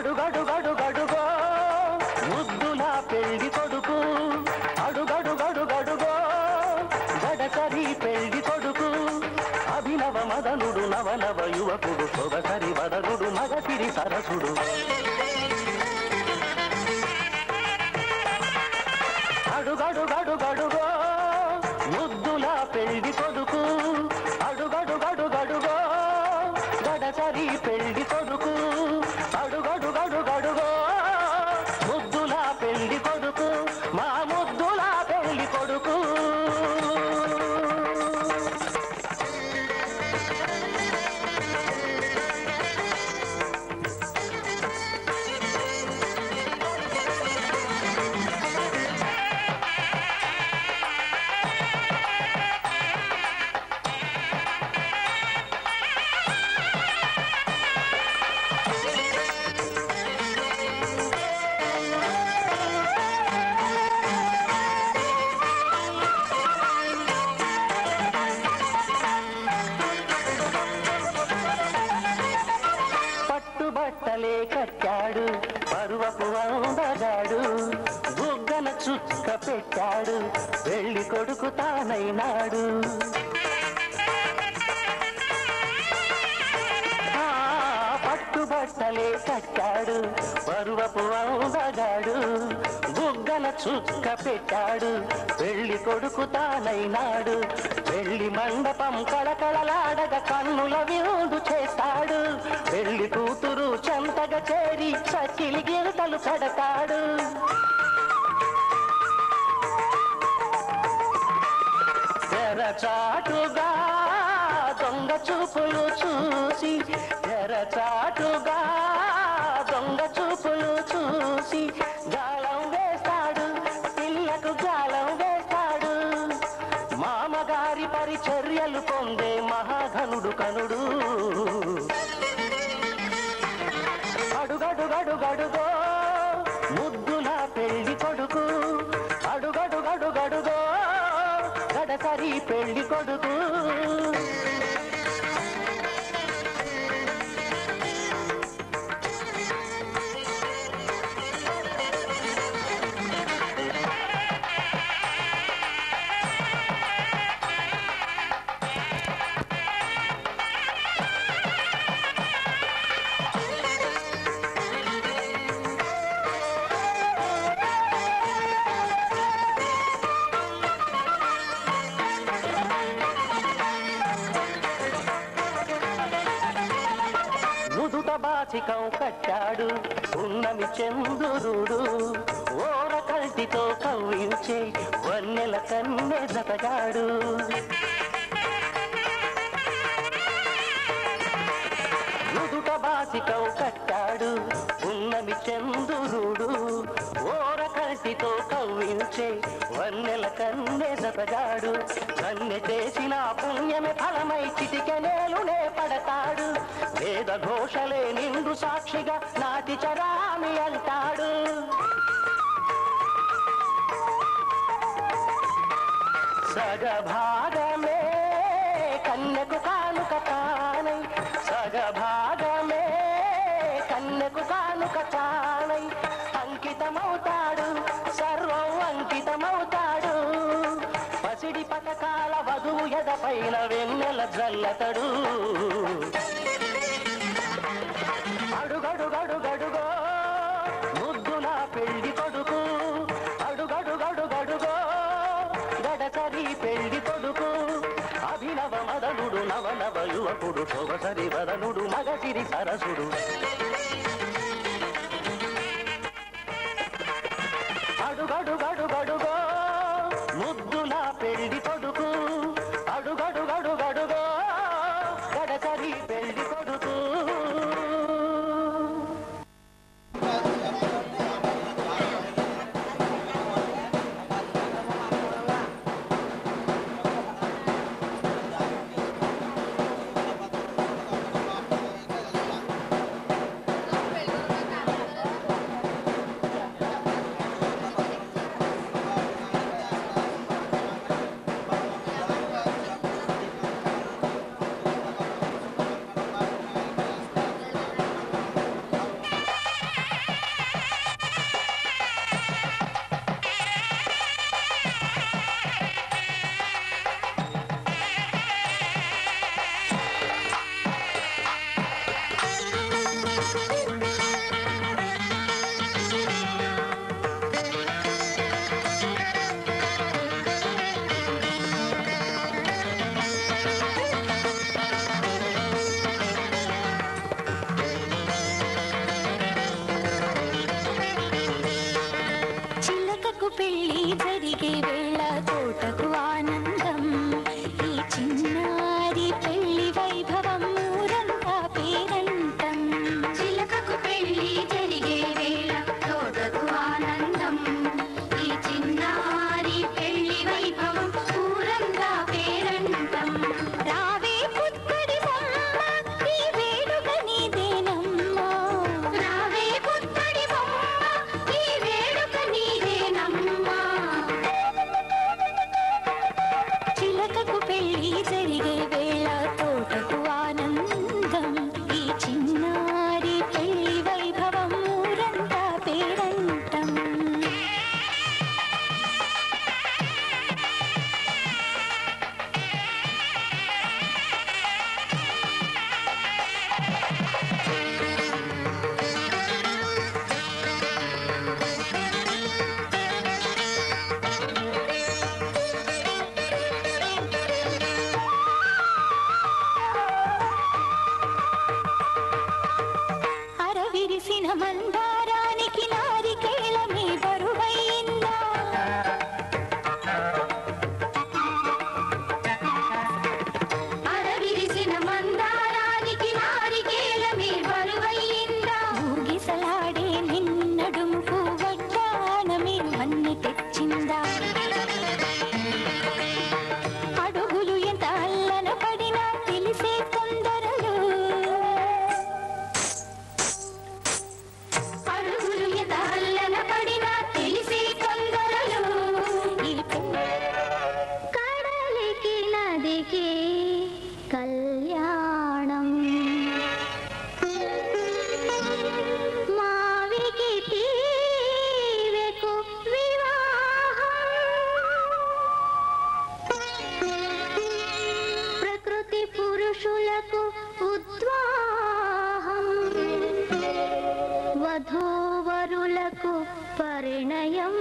అడుగడుగడుగడుగో ముద్దుల పెళ్లి కొడుకు, అడుగడుగడుగడుగో గడసరి పెళ్లి కొడుకు, అభినవ మదనుడు నవనవ యువకుడు, సొగసరి వదనుడు మగసిరి సరసుడు. అడుగడుగడుగడుగో ముద్దుల పెళ్లి కొడుకు, అడుగడుగడుగడుగో గడసరి పెళ్లి కొడుకు, అడుగడుగడుగడుగో ముద్దుల పెళ్లి కొడుకు, మా ముద్దుల పెళ్లి కొడుకు. బట్టలే కట్టాడు పరువపు అందగాడు, బుగ్గన చుక్క పెట్టాడు పెళ్లి కొడుకు తానైనాడు. పట్టుబట్టలే కట్టాడు పరువపు అందగాడు, బుగ్గన చుక్క పెట్టాడు పెళ్లి కొడుకు తానైనాడు. పెళ్లి మండపం కళకళలాడగ కన్నుల విందు చేస్తాడు, పెళ్లి కూతురు చెంతగా చేరి చచ్చిలి గిరితలు కడతాడు. తెరచాటుగా దొంగ చూపులు చూసి, తెరచాటుగా దొంగ చూపులు చూసి గాలం వేస్తాడు, పిల్లకు గాలం వేస్తాడు. మామగారి పరిచర్యలు పొందే మహాఘనుడు కనుడు. అడుగడుగడుగడుగో ముద్దుల పెళ్లి కొడుకు, అడుగడుగడుగడుగో గడసరి పెళ్లి కొడుకు. బాచికం కట్టాడు ఉన్నమి చంద్రుడు, ఓర కల్టితో కవ్వించే వన్నెల కన్నె జతగాడు. నుదుట బాచికం కట్టాడు ఉన్నమి చంద్రుడు, ఓర కల్టితో కవ్వించే వన్నెల కన్నె జతగాడు. కన్నె చేసిన పుణ్యమే ఫలమై చిటికెనేలునే పడతాడు, వేద ఘోషలే నిండు సాక్షిగా నాటి చరామి అంటాడు. సగభాగమే కన్నెకు కానుక తానై, సగభాగమే కన్నెకు కానుక తానై అంకితమవుతాడు, సర్వం అంకితమవుతాడు. పసిడి పథకాల వధువు ఎదపైన వెన్నెల జల్లతడు. అడుగడుగడుగడుగో ముద్దుల పెళ్లి కొడుకు, అడుగడుగడుగడుగో గడసరి పెళ్లి కొడుకు, అభినవ మదనుడు నవనవ యువకుడు, సొగసరి వదనుడు మగసిరి సరసుడు. అడుగడుగడుగడుగో ముద్దుల పెళ్లి కొడుకు, అడుగడుగడుగడుగో గడసరి పెళ్లి కొడుకు. పెళ్లి జరిగే వేళ తోటకు ఆనందం ఈ చిన్నారి పెళ్లి వైభవం ఊరంతా పేరంటం చిలకకు పెళ్లి జరిగే వేళ తోటకు ఆనందం ఈ చిన్నారి పెళ్లి వైభవం ఊరంతా పేరంటం రావే పుత్తడి బొమ్మ ఈ వేడుక నీదేనమ్మా రావే పుత్తడి బొమ్మ ఈ వేడుక నీదేనమ్మా చిలకకు పెళ్లి జరిగే వేళ తోటకు ఆనందం ఈ చిన్నారి పెళ్లి వైభవం ఊరంతా పేరంటం అరవిరిసిన మందారానికి నారికేళమే బరువైందా అరవిరిసిన మందారానికి నారికేళమే బరువైందా ఊగిసలాడే నిన్నడుముకు వడ్డాణమే మన్ని తెచ్చిందా అడుగులు ఎంత అల్లన పడినా తెలిసే తొందరలు అడుగులు ఎంత అల్లన పడినా తెలిసే తొందరలు ఈ కడలికి నదికి కళ్యాణం మావికి తీవెకు వివాహం ప్రకృతి పురుషులకు ఉద్వాహం వధూవరులకు పరిణయం